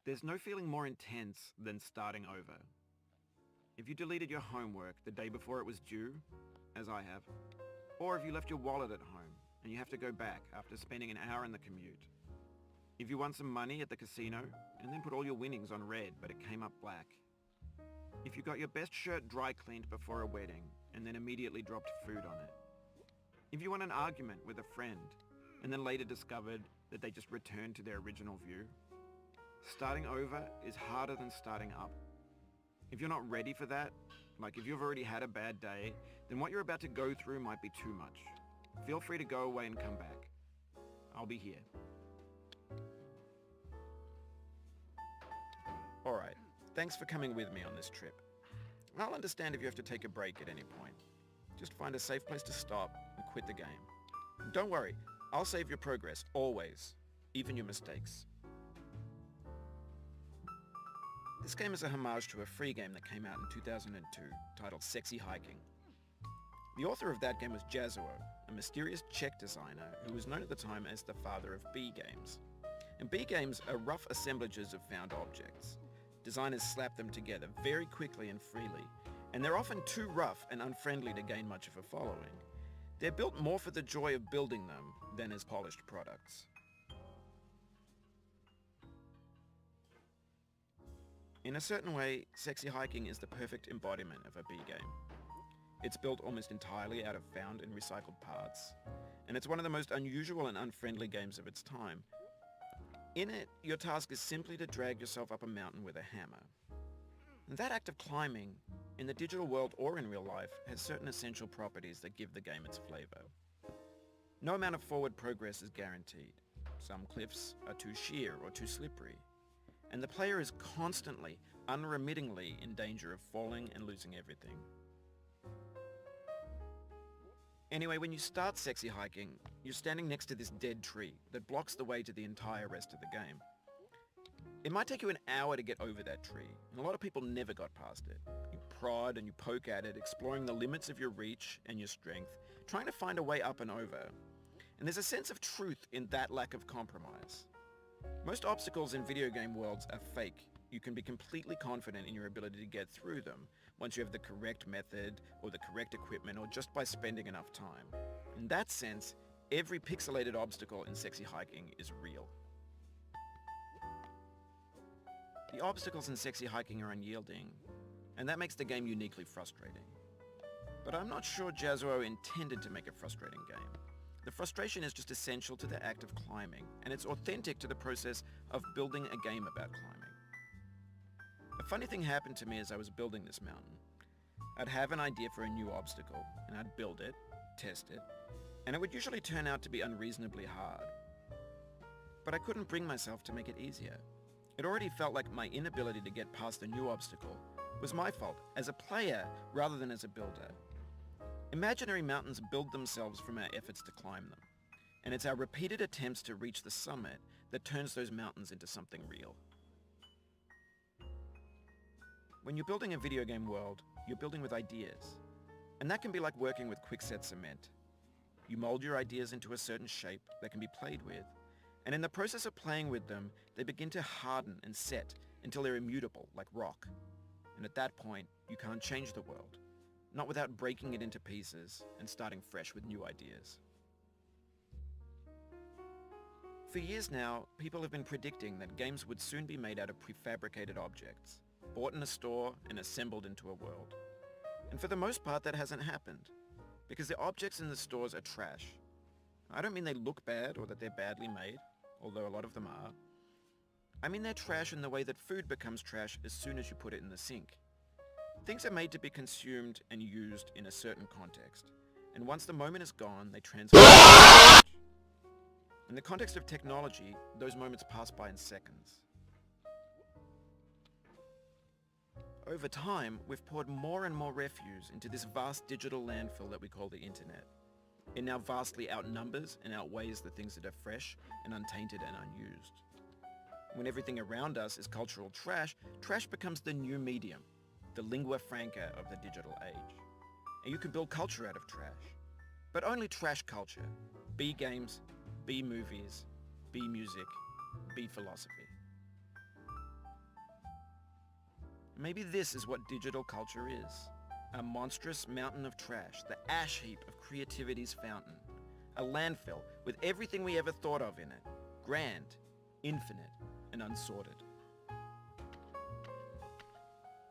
There's no feeling more intense than starting over. If you deleted your homework the day before it was due, as I have, or if you left your wallet at home and you have to go back after spending an hour in the commute. If you won some money at the casino and then put all your winnings on red but it came up black. If you got your best shirt dry cleaned before a wedding and then immediately dropped food on it. If you won an argument with a friend and then later discovered that they just returned to their original view. Starting over is harder than starting up. If you're not ready for that, like if you've already had a bad day, then what you're about to go through might be too much. Feel free to go away and come back. I'll be here. Alright, thanks for coming with me on this trip. I'll understand if you have to take a break at any point. Just find a safe place to stop and quit the game. Don't worry, I'll save your progress, always, even your mistakes. This game is a homage to a free game that came out in 2002, titled Sexy Hiking. The author of that game was Jazuo, a mysterious Czech designer who was known at the time as the father of B games. And B games are rough assemblages of found objects. Designers slap them together very quickly and freely, and they're often too rough and unfriendly to gain much of a following. They're built more for the joy of building them than as polished products. In a certain way, Sexy Hiking is the perfect embodiment of a B game. It's built almost entirely out of found and recycled parts, and it's one of the most unusual and unfriendly games of its time. In it, your task is simply to drag yourself up a mountain with a hammer. And that act of climbing, in the digital world or in real life, has certain essential properties that give the game its flavor. No amount of forward progress is guaranteed. Some cliffs are too sheer or too slippery, and the player is constantly, unremittingly in danger of falling and losing everything. Anyway, when you start Sexy Hiking, you're standing next to this dead tree that blocks the way to the entire rest of the game. It might take you an hour to get over that tree, and a lot of people never got past it. You prod and you poke at it, exploring the limits of your reach and your strength, trying to find a way up and over. And there's a sense of truth in that lack of compromise. Most obstacles in video game worlds are fake. You can be completely confident in your ability to get through them once you have the correct method or the correct equipment or just by spending enough time. In that sense, every pixelated obstacle in Sexy Hiking is real. The obstacles in Sexy Hiking are unyielding, and that makes the game uniquely frustrating. But I'm not sure Jazuo intended to make a frustrating game. The frustration is just essential to the act of climbing, and it's authentic to the process of building a game about climbing. A funny thing happened to me as I was building this mountain. I'd have an idea for a new obstacle, and I'd build it, test it, and it would usually turn out to be unreasonably hard. But I couldn't bring myself to make it easier. It already felt like my inability to get past the new obstacle was my fault as a player rather than as a builder. Imaginary mountains build themselves from our efforts to climb them, and it's our repeated attempts to reach the summit that turns those mountains into something real. When you're building a video game world, you're building with ideas, and that can be like working with quickset cement. You mold your ideas into a certain shape that can be played with, and in the process of playing with them, they begin to harden and set until they're immutable, like rock. And at that point, you can't change the world, not without breaking it into pieces and starting fresh with new ideas. For years now, people have been predicting that games would soon be made out of prefabricated objects, bought in a store and assembled into a world. And for the most part, that hasn't happened, because the objects in the stores are trash. I don't mean they look bad or that they're badly made, although a lot of them are. I mean they're trash in the way that food becomes trash as soon as you put it in the sink. Things are made to be consumed and used in a certain context, and once the moment is gone, they transfer. In the context of technology, those moments pass by in seconds. Over time, we've poured more and more refuse into this vast digital landfill that we call the internet. It now vastly outnumbers and outweighs the things that are fresh and untainted and unused. When everything around us is cultural trash, trash becomes the new medium, the lingua franca of the digital age. And you can build culture out of trash. But only trash culture. B games, B movies, B music, B philosophy. Maybe this is what digital culture is. A monstrous mountain of trash, the ash heap of creativity's fountain. A landfill with everything we ever thought of in it. Grand, infinite, and unsorted.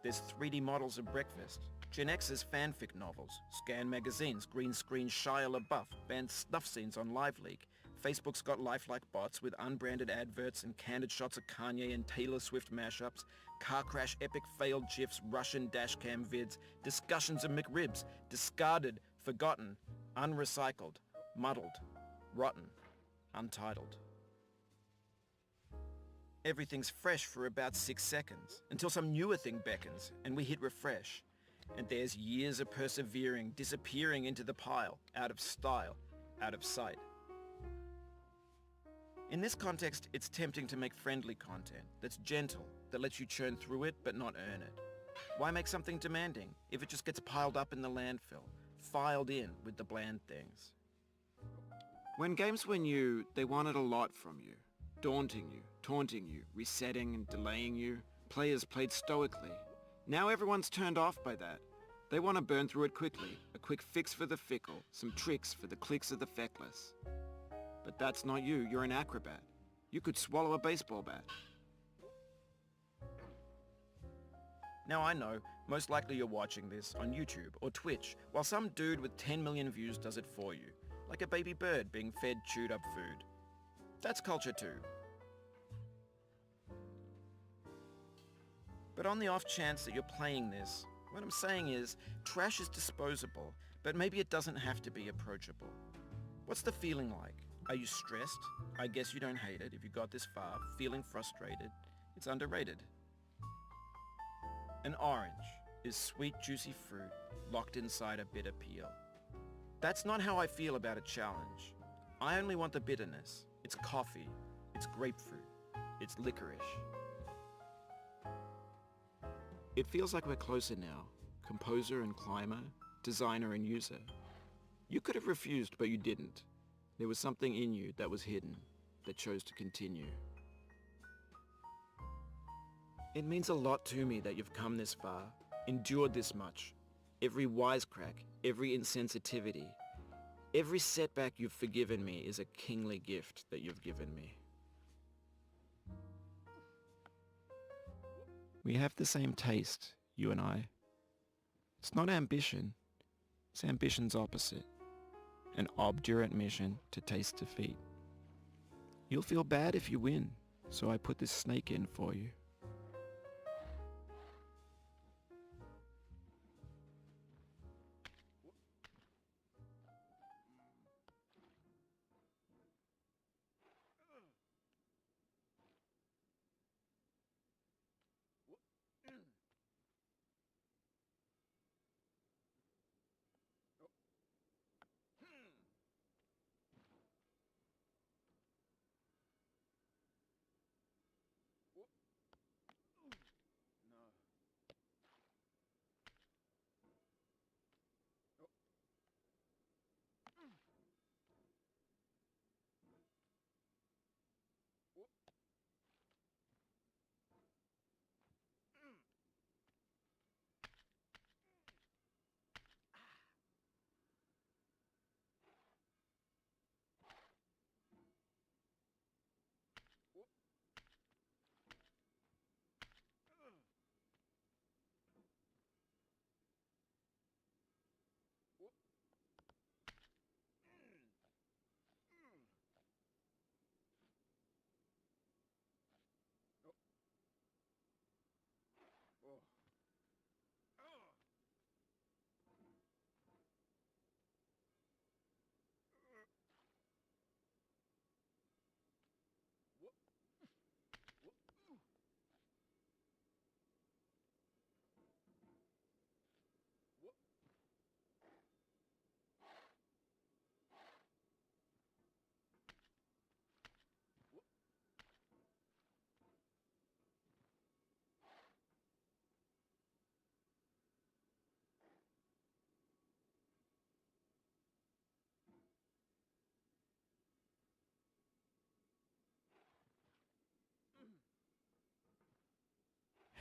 There's 3D models of breakfast, Gen X's fanfic novels, scan magazines, green screen Shia LaBeouf, banned snuff scenes on LiveLeak. Facebook's got lifelike bots with unbranded adverts and candid shots of Kanye and Taylor Swift mashups, car crash epic failed GIFs, Russian dashcam vids, discussions of McRibs, discarded, forgotten, unrecycled, muddled, rotten, untitled. Everything's fresh for about 6 seconds, until some newer thing beckons, and we hit refresh. And there's years of persevering, disappearing into the pile, out of style, out of sight. In this context, it's tempting to make friendly content that's gentle, that lets you churn through it but not earn it. Why make something demanding if it just gets piled up in the landfill, filed in with the bland things? When games were new, they wanted a lot from you. Daunting you, taunting you, resetting and delaying you. Players played stoically. Now everyone's turned off by that. They want to burn through it quickly, a quick fix for the fickle, some tricks for the clicks of the feckless. But that's not you, you're an acrobat. You could swallow a baseball bat. Now I know, most likely you're watching this on YouTube or Twitch, while some dude with 10 million views does it for you, like a baby bird being fed chewed up food. That's culture too. But on the off chance that you're playing this, what I'm saying is, trash is disposable, but maybe it doesn't have to be approachable. What's the feeling like? Are you stressed? I guess you don't hate it if you got this far. Feeling frustrated? It's underrated. An orange is sweet, juicy fruit locked inside a bitter peel. That's not how I feel about a challenge. I only want the bitterness. It's coffee. It's grapefruit. It's licorice. It feels like we're closer now. Composer and climber, designer and user. You could have refused, but you didn't. There was something in you that was hidden, that chose to continue. It means a lot to me that you've come this far, endured this much. Every wisecrack, every insensitivity, every setback you've forgiven me is a kingly gift that you've given me. We have the same taste, you and I. It's not ambition. It's ambition's opposite. An obdurate mission to taste defeat. You'll feel bad if you win, so I put this snake in for you.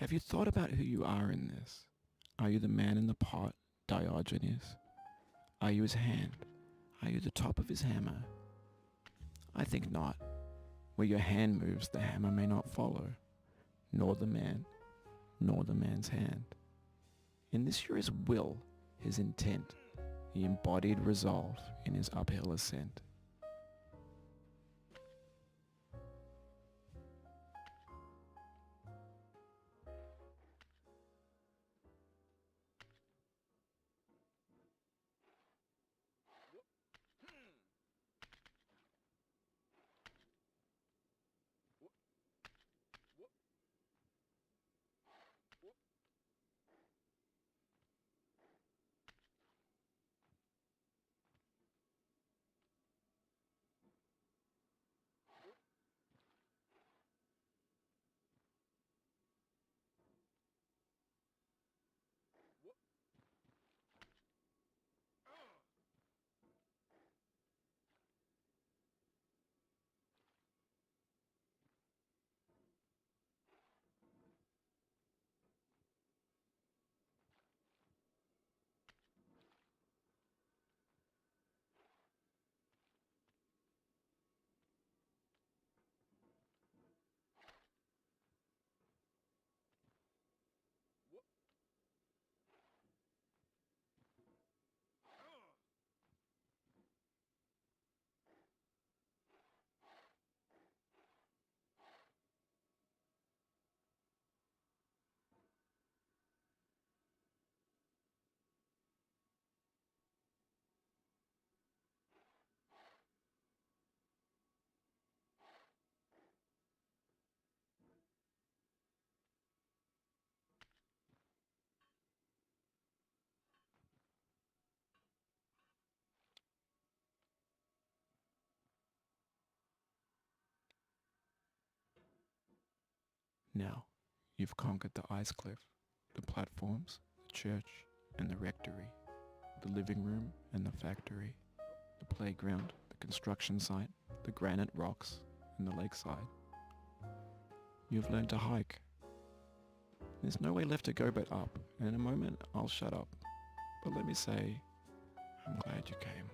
Have you thought about who you are in this? Are you the man in the pot, Diogenes? Are you his hand? Are you the top of his hammer? I think not. Where your hand moves, the hammer may not follow, nor the man, nor the man's hand. In this you're his will, his intent, the embodied resolve in his uphill ascent. Now, you've conquered the ice cliff, the platforms, the church, and the rectory, the living room and the factory, the playground, the construction site, the granite rocks, and the lakeside. You've learned to hike. There's no way left to go but up, and in a moment I'll shut up. But let me say, I'm glad you came.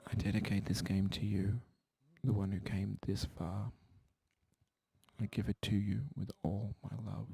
I dedicate this game to you, the one who came this far. I give it to you with all my love.